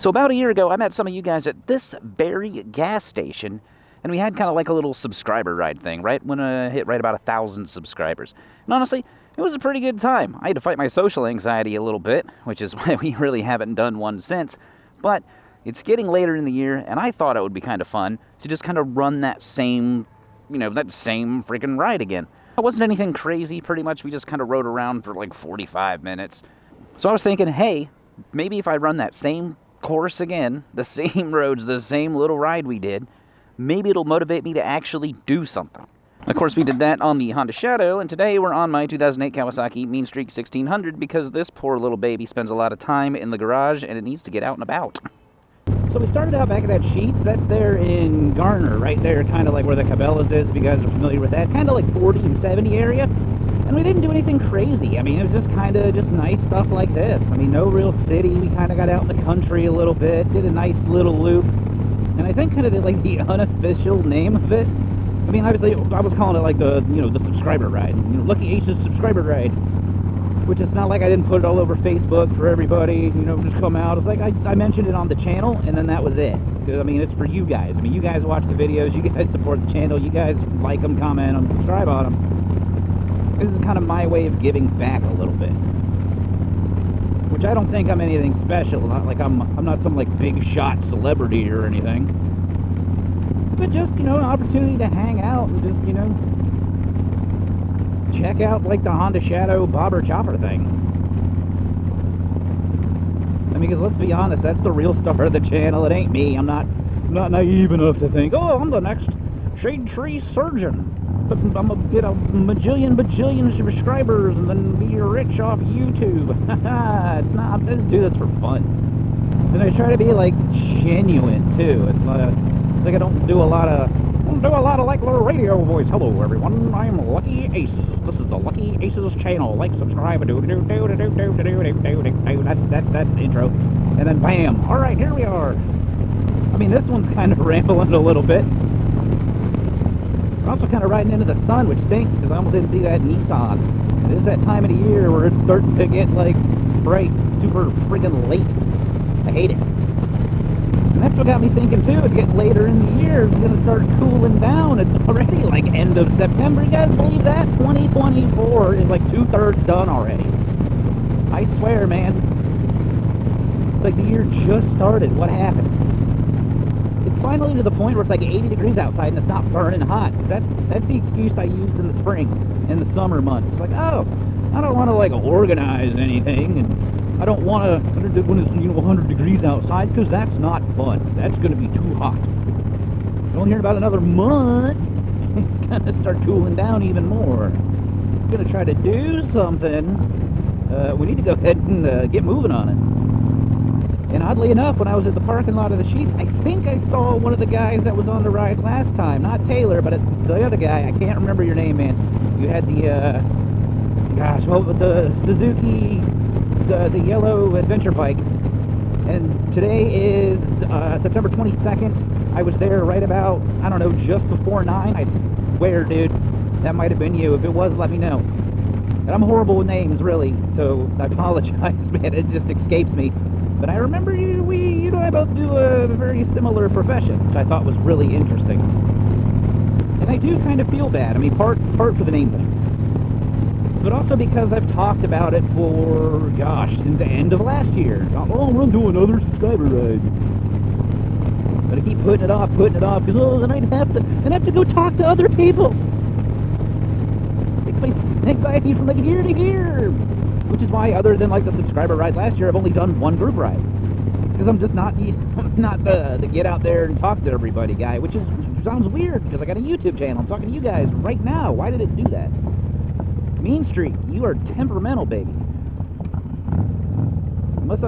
So about a year ago, I met some of you guys at this very gas station, and we had kind of like a little subscriber ride thing, right when I hit right about 1,000 subscribers. And honestly, it was a pretty good time. I had to fight my social anxiety a little bit, which is why we really haven't done one since. But it's getting later in the year, and I thought it would be kind of fun to just kind of run that same, that same freaking ride again. It wasn't anything crazy, pretty much. We just kind of rode around for like 45 minutes. So I was thinking, hey, maybe if I run that same course again, the same roads, the same little ride we did, maybe it'll motivate me to actually do something. Of course, we did that on the Honda Shadow, and today we're on my 2008 Kawasaki Mean Streak 1600 because this poor little baby spends a lot of time in the garage and it needs to get out and about. So we started out back at that Sheetz. That's there in Garner, right there, kind of like where the Cabela's is, if you guys are familiar with that. Kind of like 40 and 70 area. And we didn't do anything crazy. I mean, it was just kind of just nice stuff like this. I mean, no real city. We kind of got out in the country a little bit, did a nice little loop. And I think kind of the unofficial name of it, I mean, obviously, I was calling it like the subscriber ride. Lucky Aces subscriber ride. Which it's not like I didn't put it all over Facebook for everybody, just come out. It's like I mentioned it on the channel, and then that was it. I mean, it's for you guys. I mean, you guys watch the videos, you guys support the channel, you guys like them, comment them, subscribe on them. This is kind of my way of giving back a little bit. Which I don't think I'm anything special. Not like I'm not some like big shot celebrity or anything. But just, an opportunity to hang out and just, check out like the Honda Shadow bobber chopper thing. I mean, because let's be honest, that's the real star of the channel. It ain't me. I'm not naive enough to think, oh, I'm the next shade tree surgeon. But I'm gonna get a bajillion subscribers and then be rich off YouTube. It's not. I just do this for fun. And I try to be like genuine too. It's like I don't do a lot of like the radio voice. Hello everyone, I'm Lucky Aces. This is the Lucky Aces channel. Like, subscribe, That's the intro. And then bam. All right, here we are. I mean, this one's kind of rambling a little bit. We're also kind of riding into the sun, which stinks because I almost didn't see that Nissan. It is that time of the year where it's starting to get like bright, super friggin' late. I hate it. And that's what got me thinking too. It's getting later in the year. It's going to start cooling down. It's already like end of September. You guys believe that? 2024 is like 2/3 done already. I swear, man. It's like the year just started. What happened? It's finally to the point where it's like 80 degrees outside and it's not burning hot. Because that's the excuse I used in the spring and the summer months. It's like, oh, I don't want to like organize anything, and I don't want to when it's 100 degrees outside, because that's not fun. That's going to be too hot. Only here in about another month, it's going to start cooling down even more. I'm going to try to do something. We need to go ahead and get moving on it. And oddly enough, when I was at the parking lot of the Sheetz, I think I saw one of the guys that was on the ride last time. Not Taylor, but the other guy. I can't remember your name, man. You had the, the Suzuki, the yellow adventure bike. And today is September 22nd. I was there right about, I don't know, just before 9. I swear, dude, that might have been you. If it was, let me know. And I'm horrible with names, really, so I apologize, man. It just escapes me. But I remember you and I both do a very similar profession, which I thought was really interesting. And I do kind of feel bad. I mean, part for the name thing. But also because I've talked about it for, since the end of last year. Oh, we'll do another subscriber ride. But I keep putting it off, because, then I'd have to go talk to other people. Makes my anxiety from like here to here. Which is why, other than like the subscriber ride last year, I've only done one group ride. It's because I'm just not the get out there and talk to everybody guy, which sounds weird because I got a YouTube channel. I'm talking to you guys right now. Why did it do that? Mean Streak, you are temperamental, baby. Unless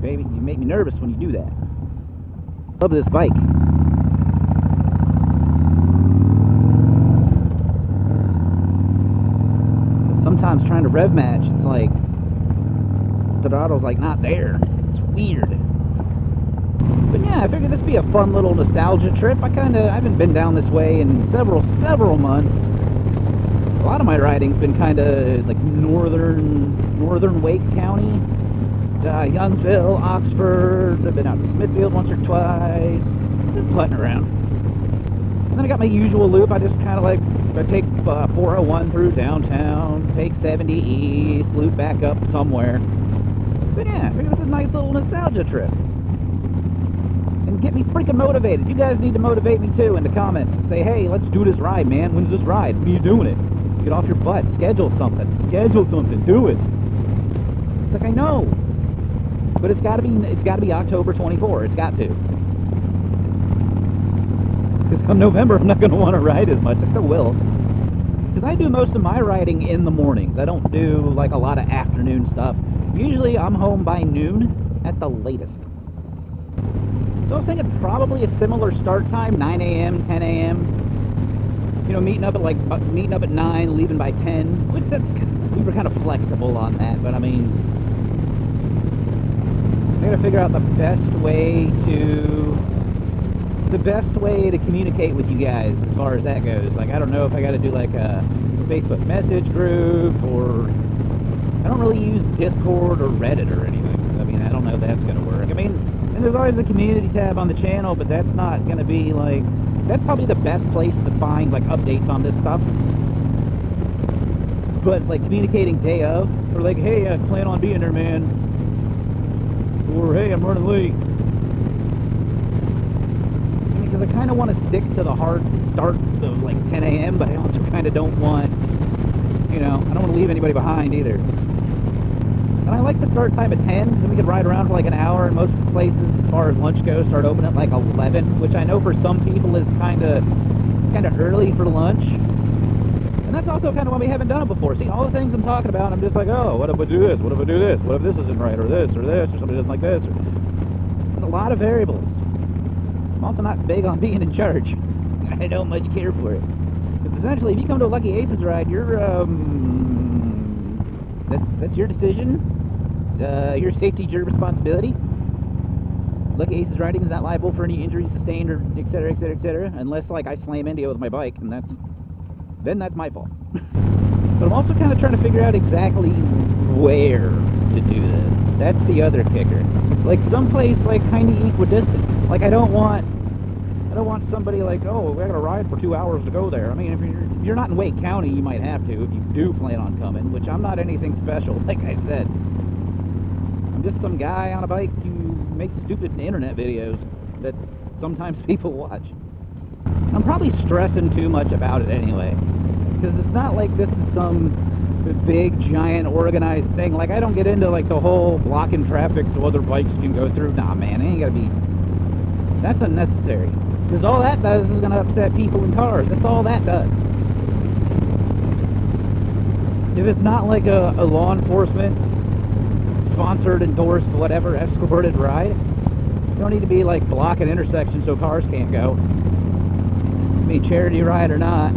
baby, you make me nervous when you do that. Love this bike. Sometimes trying to rev match, it's like the throttle's like not there. It's weird. But yeah, I figured this would be a fun little nostalgia trip. I haven't been down this way in several months. A lot of my riding's been kind of like northern Wake County. Youngsville, Oxford. I've been out to Smithfield once or twice. Just putting around. And then I got my usual loop. I just kind of like, I take 401 through downtown, take 70 east, loop back up somewhere. But yeah, I figure this is a nice little nostalgia trip. And get me freaking motivated. You guys need to motivate me too in the comments and say, hey, let's do this ride, man. When's this ride? When are you doing it? Get off your butt. Schedule something. Do it. It's like, I know. But it's gotta be October 24. It's got to. Because come November, I'm not going to want to ride as much. I still will. Because I do most of my riding in the mornings. I don't do, like, a lot of afternoon stuff. Usually, I'm home by noon at the latest. So I was thinking probably a similar start time, 9 a.m., 10 a.m. You know, meeting up at 9, leaving by 10. Which we were kind of flexible on that. But, I mean, I got to figure out the best way to communicate with you guys as far as that goes. Like, I don't know if I got to do like a Facebook message group, or I don't really use Discord or Reddit or anything. So I mean, I don't know if that's going to work. I mean, and there's always a community tab on the channel, but that's not going to be like, that's probably the best place to find like updates on this stuff. But like communicating day of, or like, hey, I plan on being there, man, or hey, I'm running late. Because I kind of want to stick to the hard start of like 10 a.m., but I also kind of don't want, you know, I don't want to leave anybody behind either. And I like the start time at 10, because then we could ride around for like an hour, and most places, as far as lunch goes, start open at like 11, which I know for some people is kind of early for lunch. And that's also kind of why we haven't done it before. See, all the things I'm talking about, I'm just like, oh, what if I do this? What if I do this? What if this isn't right, or this, or somebody doesn't like this? It's a lot of variables. I'm also not big on being in charge. I don't much care for it. Because essentially, if you come to a Lucky Aces ride, you're, that's your decision. Your safety is your responsibility. Lucky Aces riding is not liable for any injuries sustained, or et cetera, et cetera, et cetera. Unless, like, I slam into you with my bike, and then that's my fault. But I'm also kind of trying to figure out exactly where to do this. That's the other kicker. Like, someplace, like, kind of equidistant. Like, I don't want somebody like, oh, we gotta ride for 2 hours to go there. I mean, if you're not in Wake County, you might have to, if you do plan on coming, which I'm not anything special, like I said. I'm just some guy on a bike who makes stupid internet videos that sometimes people watch. I'm probably stressing too much about it anyway, because it's not like this is some big, giant, organized thing. Like, I don't get into, like, the whole blocking traffic so other bikes can go through. Nah, man, it ain't gotta be... That's unnecessary. Because all that does is gonna upset people in cars. That's all that does. If it's not like a law enforcement sponsored, endorsed, whatever, escorted ride, you don't need to be, like, blocking intersections so cars can't go. Be a charity ride or not.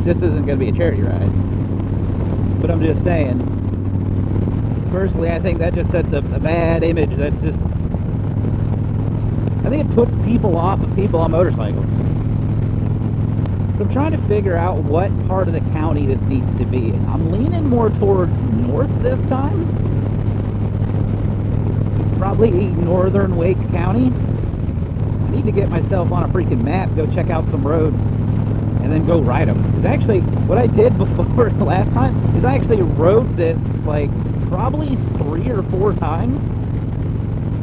This isn't gonna be a charity ride. But I'm just saying, personally, I think that just sets a bad image. That's just, I think it puts people off of people on motorcycles. But I'm trying to figure out what part of the county this needs to be in. I'm leaning more towards north this time. Probably northern Wake County. I need to get myself on a freaking map, go check out some roads, and then go ride them. Because actually, what I did before last time is I actually rode this like probably 3 or 4 times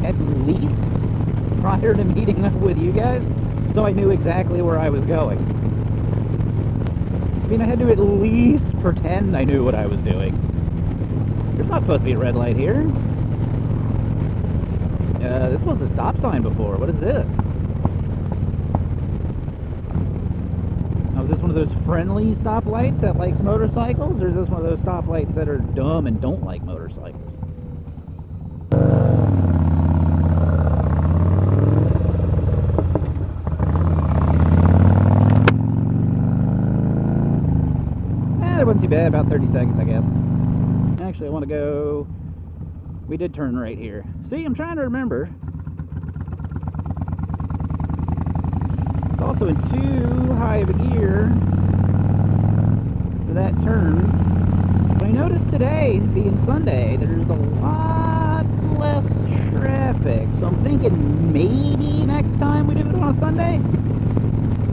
at least prior to meeting up with you guys, so I knew exactly where I was going. I mean, I had to at least pretend I knew what I was doing. There's not supposed to be a red light here. This was a stop sign before. What is this? Now, is this one of those friendly stoplights that likes motorcycles, or is this one of those stoplights that are dumb and don't like motorcycles? That wasn't too bad, about 30 seconds, I guess. Actually, I want to go... We did turn right here. See, I'm trying to remember. It's also in too high of a gear for that turn. But I noticed today, being Sunday, there's a lot less traffic. So I'm thinking maybe next time we do it on a Sunday.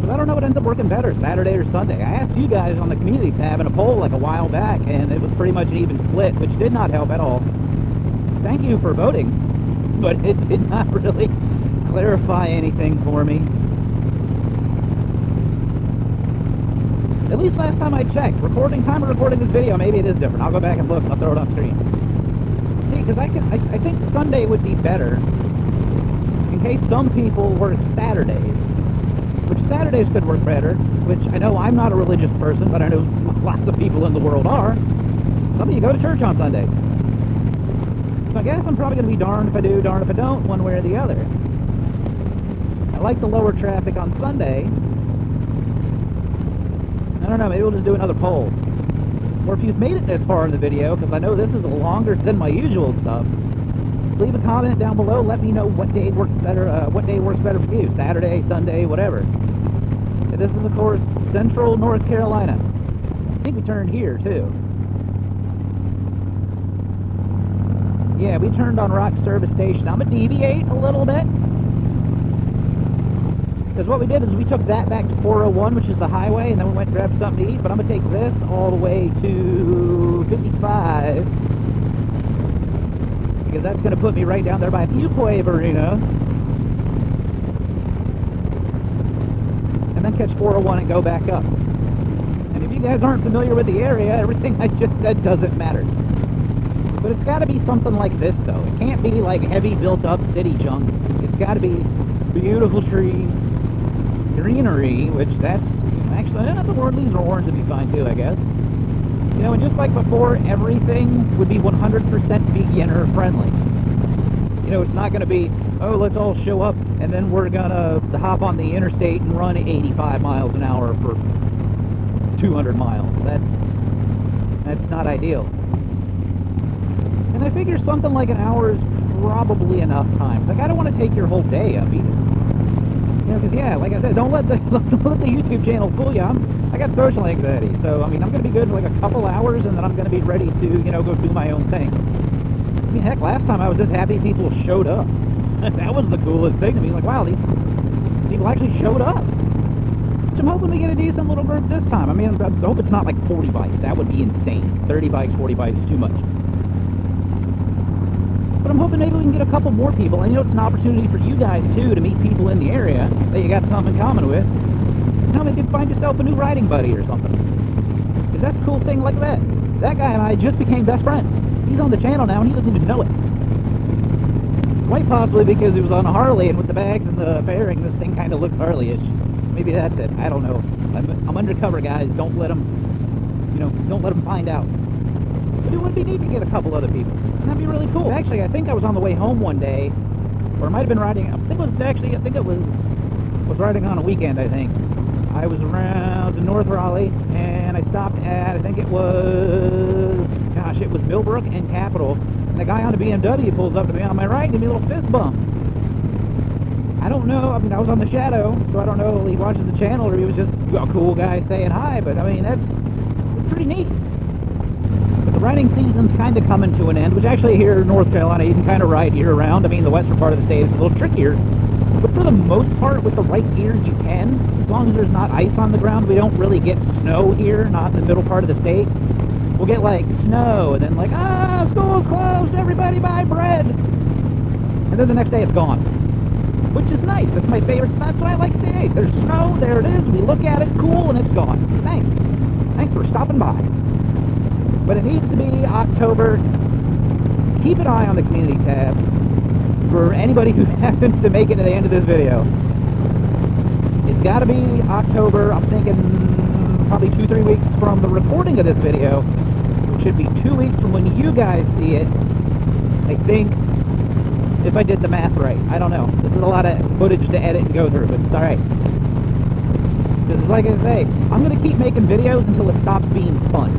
But I don't know what ends up working better, Saturday or Sunday. I asked you guys on the community tab in a poll like a while back, and it was pretty much an even split, which did not help at all. Thank you for voting, but it did not really clarify anything for me. At least last time I checked. Time of recording this video, maybe it is different. I'll go back and look and I'll throw it on screen. See, because I think Sunday would be better in case some people work Saturdays, which Saturdays could work better, which I know I'm not a religious person, but I know lots of people in the world are. Some of you go to church on Sundays. So I guess I'm probably going to be darned if I do, darned if I don't, one way or the other. I like the lower traffic on Sunday. I don't know, maybe we'll just do another poll. Or if you've made it this far in the video, because I know this is longer than my usual stuff, leave a comment down below, let me know what day works better for you. Saturday, Sunday, whatever. And this is, of course, Central North Carolina. I think we turned here, too. Yeah, we turned on Rock Service Station. I'm going to deviate a little bit. Because what we did is we took that back to 401, which is the highway, and then we went and grabbed something to eat. But I'm going to take this all the way to 55. Because that's going to put me right down there by Fuquay Arena. And then catch 401 and go back up. And if you guys aren't familiar with the area, everything I just said doesn't matter. But it's got to be something like this, though. It can't be like heavy built-up city junk. It's got to be beautiful trees, greenery, which that's actually, the world leaves are orange would be fine too, I guess. You know, and just like before, everything would be 100% beginner friendly. You know, it's not going to be, oh, let's all show up and then we're going to hop on the interstate and run 85 miles an hour for 200 miles. That's not ideal. And I figure something like an hour is probably enough time. Like, I don't want to take your whole day up either. You know, because, yeah, like I said, don't let the YouTube channel fool you. I got social anxiety, so, I mean, I'm going to be good for like a couple hours, and then I'm going to be ready to, you know, go do my own thing. I mean, heck, last time I was just happy people showed up. That was the coolest thing to me. It's like, wow, people actually showed up. Which I'm hoping we get a decent little group this time. I mean, I hope it's not like 40 bikes. That would be insane. 30 bikes, 40 bikes is too much. But I'm hoping maybe we can get a couple more people. And you know, it's an opportunity for you guys, too, to meet people in the area that you got something in common with. You know, maybe find yourself a new riding buddy or something. Because that's a cool thing like that. That guy and I just became best friends. He's on the channel now, and he doesn't even know it. Quite possibly because he was on a Harley, and with the bags and the fairing, this thing kind of looks Harley-ish. Maybe that's it. I don't know. I'm undercover, guys. Don't let them, you know, don't let them find out. But it would be neat to get a couple other people. And that'd be really cool. Actually, I think I was on the way home one day, or I might have been riding. I think it was riding on a weekend. I think I was in North Raleigh, and I stopped at, I think it was Millbrook and Capitol. And the guy on a BMW pulls up to me on my right, and give me a little fist bump. I don't know. I mean, I was on the shadow, so I don't know if he watches the channel or he was just a cool guy saying hi. But I mean, it's pretty neat. The riding season's kind of coming to an end, which actually here in North Carolina, you can kind of ride year-round. I mean, the western part of the state is a little trickier. But for the most part, with the right gear, you can. As long as there's not ice on the ground. We don't really get snow here, not in the middle part of the state. We'll get, like, snow, and then, like, school's closed, everybody buy bread. And then the next day it's gone. Which is nice. That's my favorite. That's what I like to say. Hey, there's snow, there it is. We look at it, cool, and it's gone. Thanks. Thanks for stopping by. But it needs to be October. Keep an eye on the community tab for anybody who happens to make it to the end of this video. It's got to be October. I'm thinking probably 2-3 weeks from the recording of this video. It should be 2 weeks from when you guys see it. I think, if I did the math right. I don't know. This is a lot of footage to edit and go through, but it's alright. Because it's like I say, I'm going to keep making videos until it stops being fun.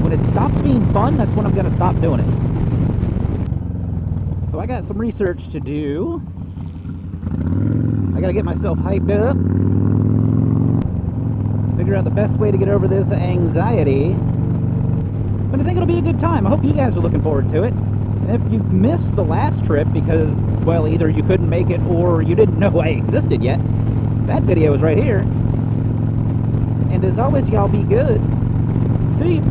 When it stops being fun, that's when I'm going to stop doing it. So I got some research to do. I got to get myself hyped up. Figure out the best way to get over this anxiety. But I think it'll be a good time. I hope you guys are looking forward to it. And if you missed the last trip because, well, either you couldn't make it or you didn't know I existed yet, that video is right here. And as always, y'all be good. See you.